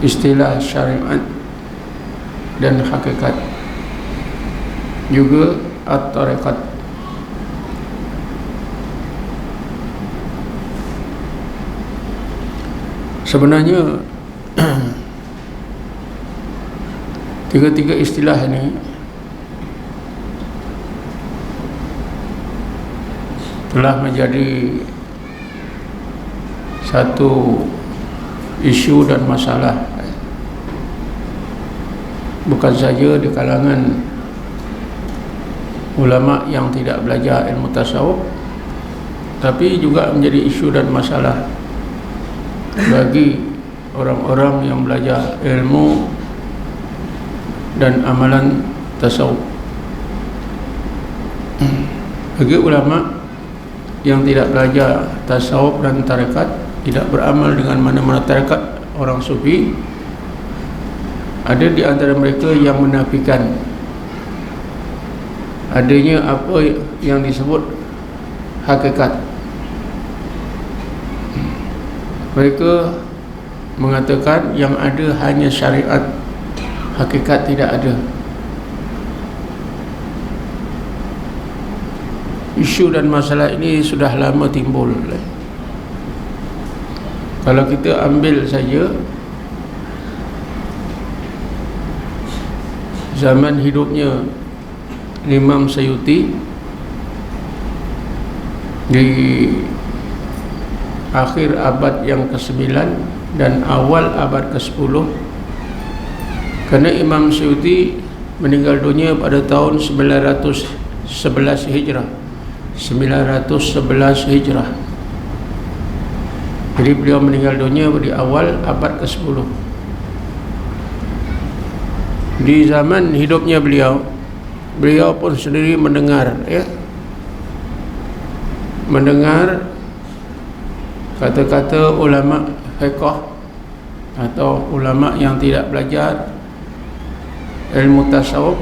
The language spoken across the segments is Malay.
istilah syariat dan hakikat, juga at-tariqat. Sebenarnya tiga-tiga istilah ini telah menjadi satu isu dan masalah, bukan saja di kalangan ulama yang tidak belajar ilmu tasawuf, tapi juga menjadi isu dan masalah bagi orang-orang yang belajar ilmu dan amalan tasawuf. Bagi ulama yang tidak belajar tasawuf dan tarekat, tidak beramal dengan mana-mana tarekat orang sufi, ada di antara mereka yang menafikan adanya apa yang disebut hakikat. Mereka mengatakan yang ada hanya syariat, hakikat tidak ada. Isu dan masalah ini sudah lama timbul. Kalau kita ambil saja zaman hidupnya Imam Suyuti di akhir abad yang ke-9 dan awal abad ke-10, kerana Imam Suyuti meninggal dunia pada tahun 911 Hijrah. 911 Hijrah. Jadi beliau meninggal dunia di awal abad ke-10. Di zaman hidupnya beliau pun sendiri mendengar mendengar kata-kata ulama fiqh atau ulama yang tidak belajar ilmu tasawuf,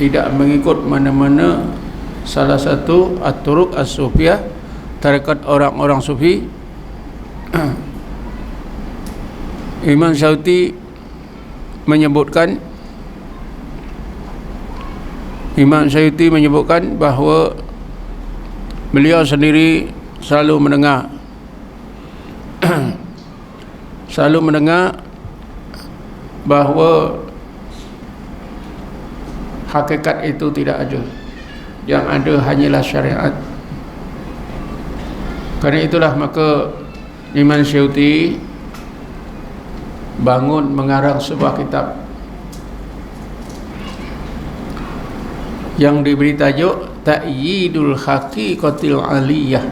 tidak mengikut mana-mana salah satu at-turuq as-sufiyah, tarekat orang-orang sufi. Imam Suyuti menyebutkan bahawa beliau sendiri selalu mendengar bahawa hakikat itu tidak ada, yang ada hanyalah syariat. Kerana itulah maka Imam Suyuti bangun mengarang sebuah kitab yang diberi tajuk Ta'yidul Haqiqatil Aliyah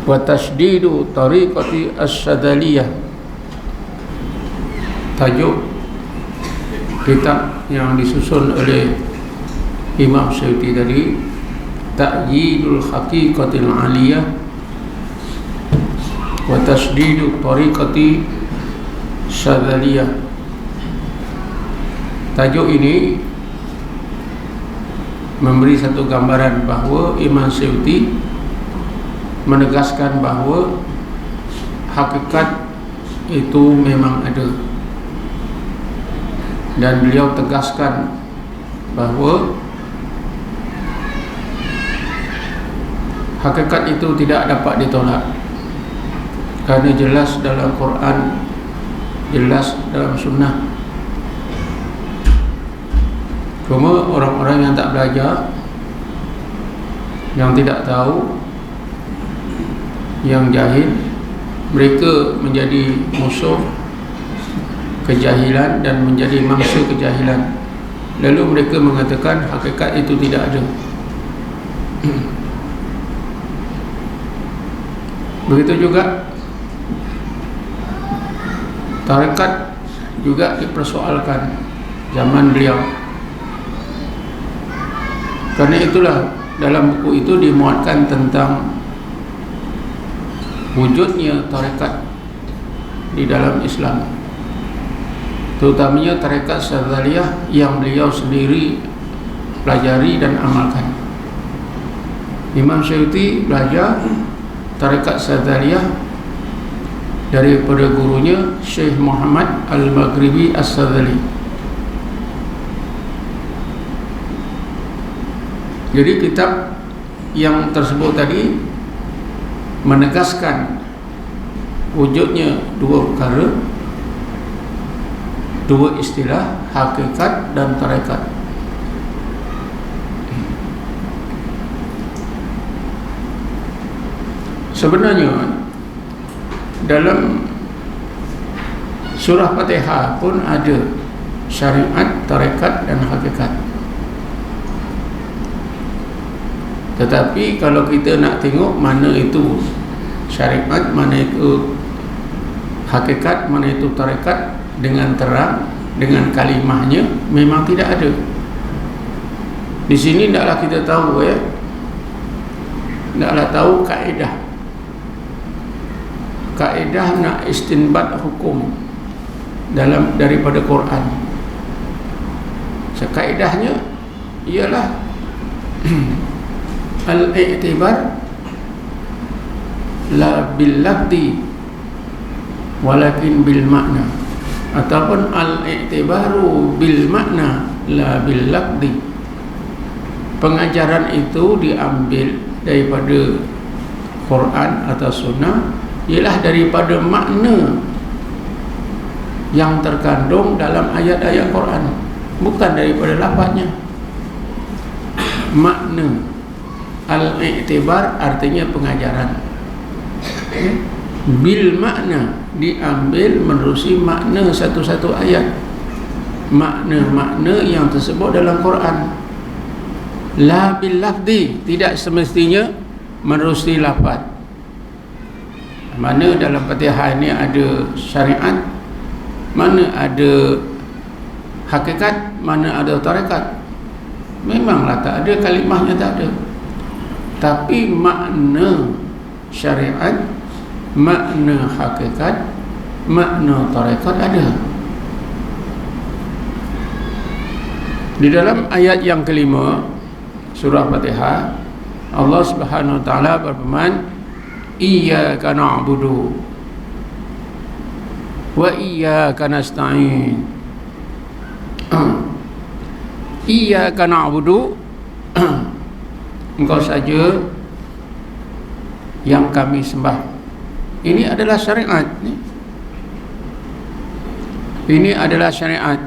wa Tasdidu Tariqati As-Sadaliyah. Tajuk kitab yang disusun oleh Imam Suyuti tadi, Ta'yidul Haqiqatil Aliyah wa Tasdidu Tariqati Sadaliyah. Tajuk ini memberi satu gambaran bahawa Imam Suyuti menegaskan bahawa hakikat itu memang ada, dan beliau tegaskan bahawa hakikat itu tidak dapat ditolak, kerana jelas dalam Quran, jelas dalam sunnah. Cuma orang-orang yang tak belajar, yang tidak tahu, yang jahil, mereka menjadi musuh kejahilan dan menjadi mangsa kejahilan. Lalu mereka mengatakan hakikat itu tidak ada. Begitu juga tarekat juga dipersoalkan zaman beliau. Karena itulah dalam buku itu dimuatkan tentang wujudnya tarekat di dalam Islam, terutamanya tarekat Sadaliyah yang beliau sendiri pelajari dan amalkan. Imam Suyuti belajar tarekat Sadaliyah daripada gurunya Syekh Muhammad Al-Maghribi As-Sadzali. Jadi kitab yang tersebut tadi menegaskan wujudnya dua perkara, dua istilah, hakikat dan tarekat. Sebenarnya dalam surah Fatihah pun ada syariat, tarekat dan hakikat. Tetapi kalau kita nak tengok mana itu syariat, mana itu hakikat, mana itu tarekat dengan terang, dengan kalimahnya, memang tidak ada. Di sini tidaklah kita tahu tidaklah tahu kaedah nak istinbat hukum daripada Quran. Kaedahnya ialah al-i'tibar la bil lafzi walakin bil makna, ataupun al-i'tibaru bil makna la bil lafzi. Pengajaran itu diambil daripada Quran atau sunnah ialah daripada makna yang terkandung dalam ayat-ayat Quran, bukan daripada lafaznya. Makna al-i'tibar artinya pengajaran. Bil makna diambil menerusi makna satu-satu ayat, makna-makna yang tersebut dalam Quran. La bil lafzi, tidak semestinya menerusi lafaz. Mana dalam Fatihah ini ada syariat, mana ada hakikat, mana ada tarekat. Memanglah tak ada, kalimahnya tak ada, tapi makna syariat, makna hakikat, makna tarekat ada. Di dalam ayat yang kelima surah Fatihah, Allah Subhanahu wa taala berfirman, iyyaka na'budu wa iyyaka nasta'in. Iyyaka na'budu, engkau saja yang kami sembah. Ini adalah syariat. Ini adalah syariat.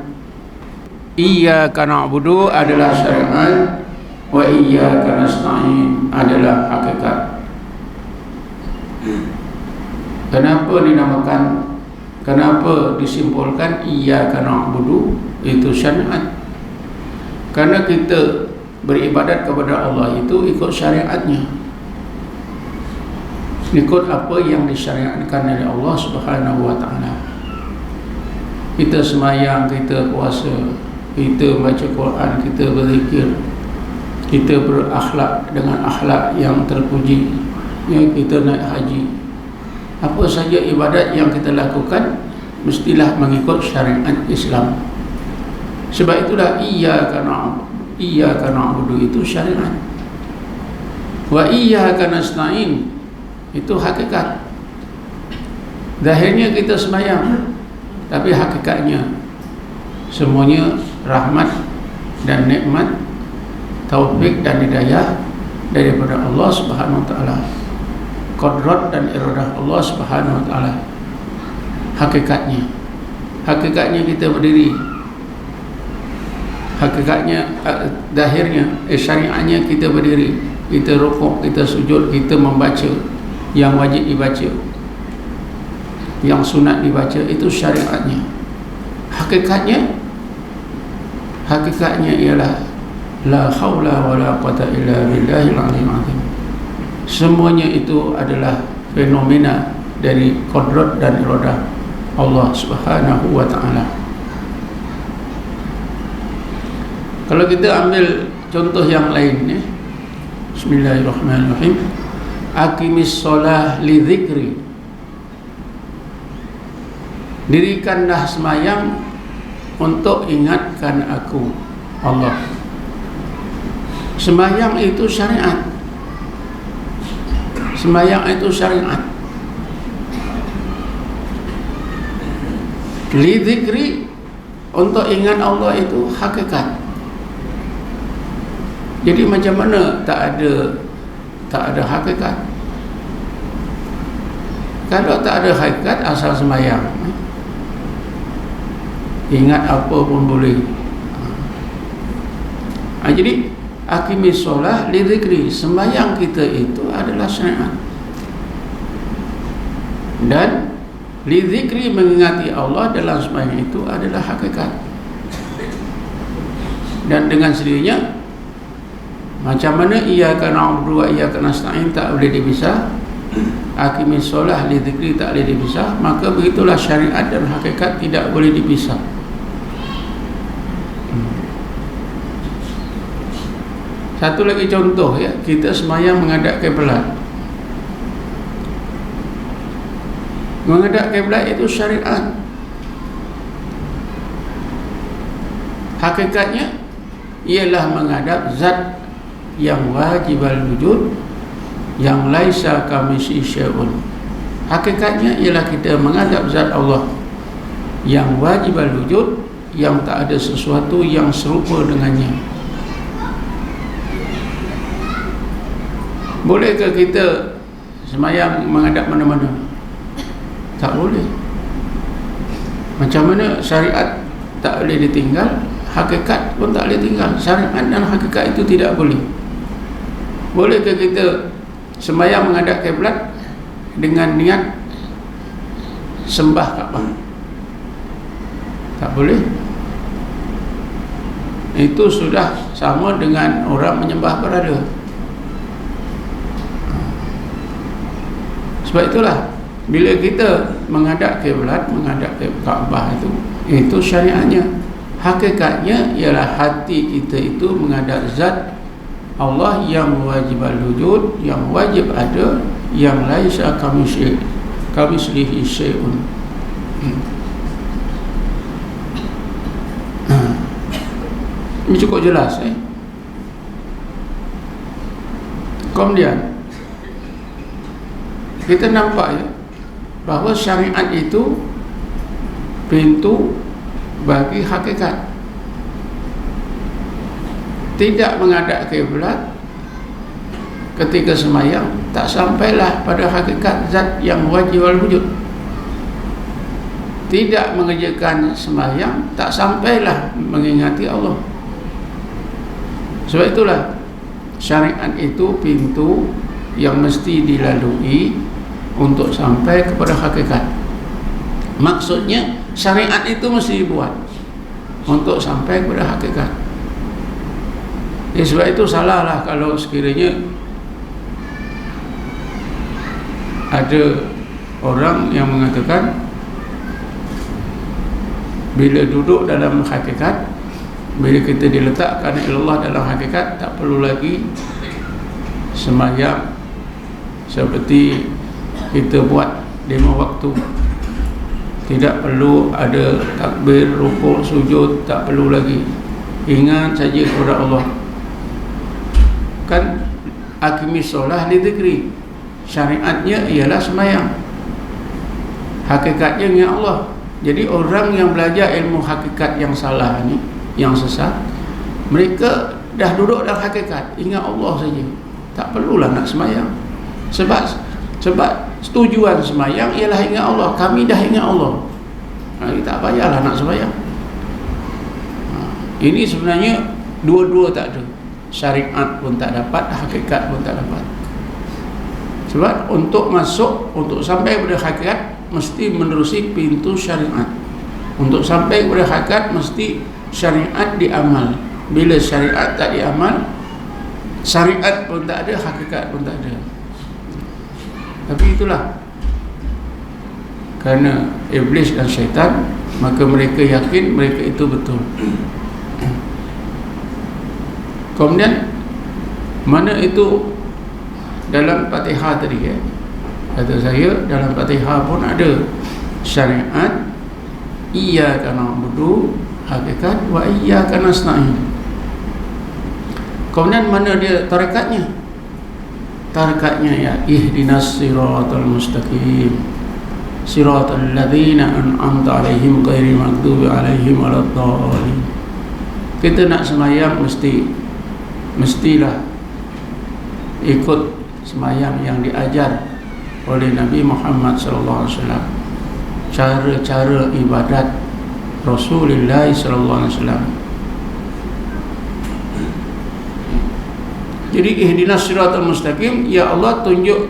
Iyyaka na'budu adalah syariat, wa iyyaka nasta'in adalah hakikat. Kenapa disimpulkan iyyaka na'budu itu syariat? Karena kita beribadat kepada Allah itu ikut syariatnya, ikut apa yang disyariatkan oleh Allah Subhanahu wa taala. Kita semayang, kita puasa, kita baca Quran, kita berzikir, kita berakhlak dengan akhlak yang terpuji, kita naik haji. Apa saja ibadat yang kita lakukan mestilah mengikut syariat Islam. Sebab itulah iyyaka na'budu itu syariat, wa iyyaka nasta'in itu hakikat. Zahirnya kita sembahyang, tapi hakikatnya semuanya rahmat dan nikmat, taufik dan hidayah daripada Allah Subhanahu wa taala. Qadrat dan iradah Allah Subhanahu wa taala. Hakikatnya kita berdiri, hakikatnya zahirnya syariatnya kita berdiri, kita rukuk, kita sujud, kita membaca yang wajib dibaca, yang sunat dibaca, itu syariatnya. Hakikatnya ialah la haula wala quwata illa billahil aliyyil azim. Semuanya itu adalah fenomena dari qudrat dan iradah Allah Subhanahu wa taala. Kalau kita ambil contoh yang lain, Bismillahirrahmanirrahim. Aqimis shalah li dzikri. Dirikanlah sembahyang untuk ingatkan aku, Allah. Sembahyang itu syariat. Sembahyang itu syariat. Li dzikri, untuk ingat Allah itu hakikat. Jadi macam mana tak ada hakikat? Kalau tak ada hakikat, asal sembahyang, ingat apa pun boleh. Jadi aqimis solah li dzikri, sembahyang kita itu adalah syariat. Dan li dzikri, mengingati Allah dalam sembahyang itu adalah hakikat. Dan dengan sendirinya, macam mana iyyaka na'budu wa iyyaka nasta'in tak boleh dipisah, aqimis solah li dzikri tak boleh dipisah, maka begitulah syariat dan hakikat tidak boleh dipisah. Satu lagi contoh, ya, kita sembahyang menghadap kiblat. Menghadap kiblat itu syariat. Hakikatnya ialah menghadap zat yang wajib al-wujud, yang laisa kamitslihi syai'un. Hakikatnya ialah kita menghadap zat Allah yang wajib al-wujud, yang tak ada sesuatu yang serupa dengannya. Bolehkah kita sembahyang menghadap mana-mana? Tak boleh. Macam mana syariat tak boleh ditinggal, hakikat pun tak boleh tinggal. Syariat dan hakikat itu tidak boleh. Bolehkah kita sembahyang menghadap kiblat dengan niat sembah Kaabah? Tak boleh. Itu sudah sama dengan orang menyembah berhala. Sebab itulah, bila kita menghadap kiblat, menghadap Kaabah itu syariatnya. Hakikatnya ialah hati kita itu menghadap zat Allah yang wajib al-wujud, yang wajib ada, yang laisa kamitslihi syai'un. Ini cukup jelas, Kemudian kita nampak, ya, bahawa syariat itu pintu bagi hakikat. Tidak menghadap kiblat ketika sembahyang, tak sampailah pada hakikat zat yang wajib al-wujud. Tidak mengerjakan sembahyang, tak sampailah mengingati Allah. Sebab itulah syariat itu pintu yang mesti dilalui untuk sampai kepada hakikat. Maksudnya syariat itu mesti dibuat untuk sampai kepada hakikat. Sebab itu salahlah kalau sekiranya ada orang yang mengatakan bila duduk dalam hakikat, bila kita diletakkan Allah dalam hakikat, tak perlu lagi sembahyang seperti kita buat 5 waktu. Tidak perlu ada takbir, rukuk, sujud, tak perlu lagi. Ingat saja kepada Allah. Kan aqimis solah li dzikri, syariatnya ialah sembahyang, hakikatnya ingat Allah. Jadi orang yang belajar ilmu hakikat yang salah ni, yang sesat, mereka dah duduk dalam hakikat, ingat Allah saja, tak perlulah nak sembahyang. Sebab tujuan sembahyang ialah ingat Allah. Kami dah ingat Allah, tak payahlah nak sembahyang. Ini sebenarnya dua-dua tak ada. Syariat pun tak dapat, hakikat pun tak dapat. Sebab untuk sampai kepada hakikat mesti menerusi pintu syariat. Untuk sampai kepada hakikat mesti syariat diamal. Bila syariat tak diamal, syariat pun tak ada, hakikat pun tak ada. Tapi itulah, kerana iblis dan syaitan, maka mereka yakin mereka itu betul. Kemudian mana itu dalam Fatihah tadi, kata saya dalam Fatihah pun ada syariat iyyaka na'budu, hakikat wa iyyaka nasta'in. Kemudian mana dia tarekatnya? Tarekatnya ya ihdinas siratal mustaqim. siratal ladzina an'amta 'alaihim ghairil maghdubi 'alaihim waladdallin. Kita nak sembahyang mestilah ikut sembahyang yang diajar oleh Nabi Muhammad sallallahu alaihi wasallam, cara-cara ibadat Rasulullah sallallahu alaihi wasallam. Jadi ihdinas siratal mustaqim, ya Allah tunjuk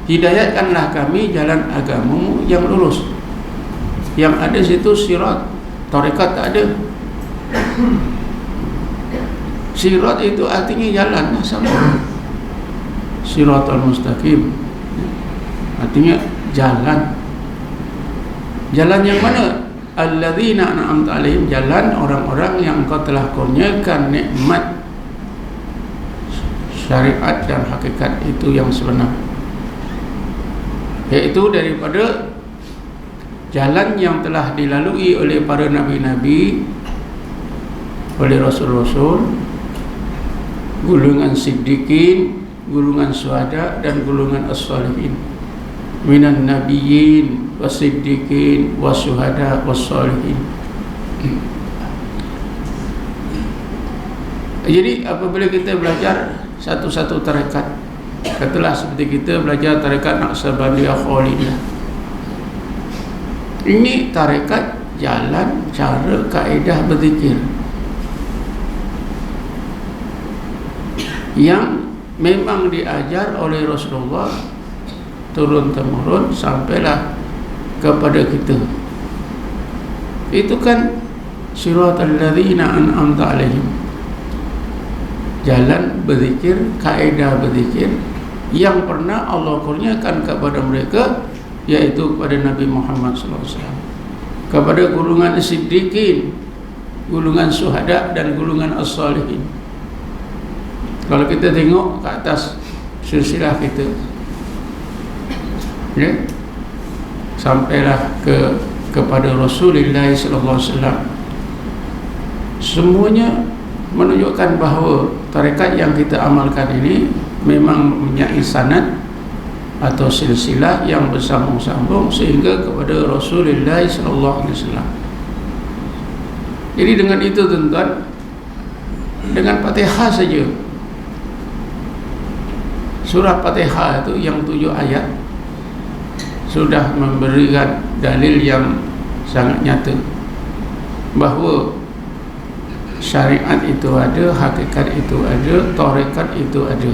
hidayatkanlah kami jalan agamamu yang lurus. Yang ada situ sirat, tarekat tak ada. Sirat itu artinya jalan, sama. Siratal mustaqim artinya jalan. Jalan yang mana? Alladzina an'amta 'alaihim, jalan orang-orang yang Engkau telah kurniakan nikmat syariat dan hakikat itu yang sebenar, yaitu daripada jalan yang telah dilalui oleh para nabi-nabi, oleh rasul-rasul, golongan siddiqin, golongan syuhada dan golongan as-salihin. Minan nabiyyin wasiddiqin wasyuhada wassalihin. Jadi apabila kita belajar satu-satu tarekat, katalah seperti kita belajar tarekat Naqsabandiyah Khalidiyah, ini tarekat jalan, cara, kaedah berzikir yang memang diajar oleh Rasulullah turun-temurun sampailah kepada kita. Itu kan siratal ladzina an'amta 'alaihim, jalan berzikir, kaedah berzikir yang pernah Allah kurniakan kepada mereka, yaitu kepada Nabi Muhammad SAW, kepada golongan siddiqin, golongan syuhada dan golongan as-salihin. Kalau kita tengok ke atas silsilah kita, ya, sampailah kepada Rasulullah sallallahu alaihi wasallam, semuanya menunjukkan bahawa tarekat yang kita amalkan ini memang mempunyai sanad atau silsilah yang bersambung-sambung sehingga kepada Rasulullah sallallahu alaihi wasallam. Jadi dengan itu tuan-tuan, dengan Fatihah saja, surah Fatihah itu yang 7 ayat sudah memberikan dalil yang sangat nyata bahawa syariat itu ada, hakikat itu ada, tarekat itu ada.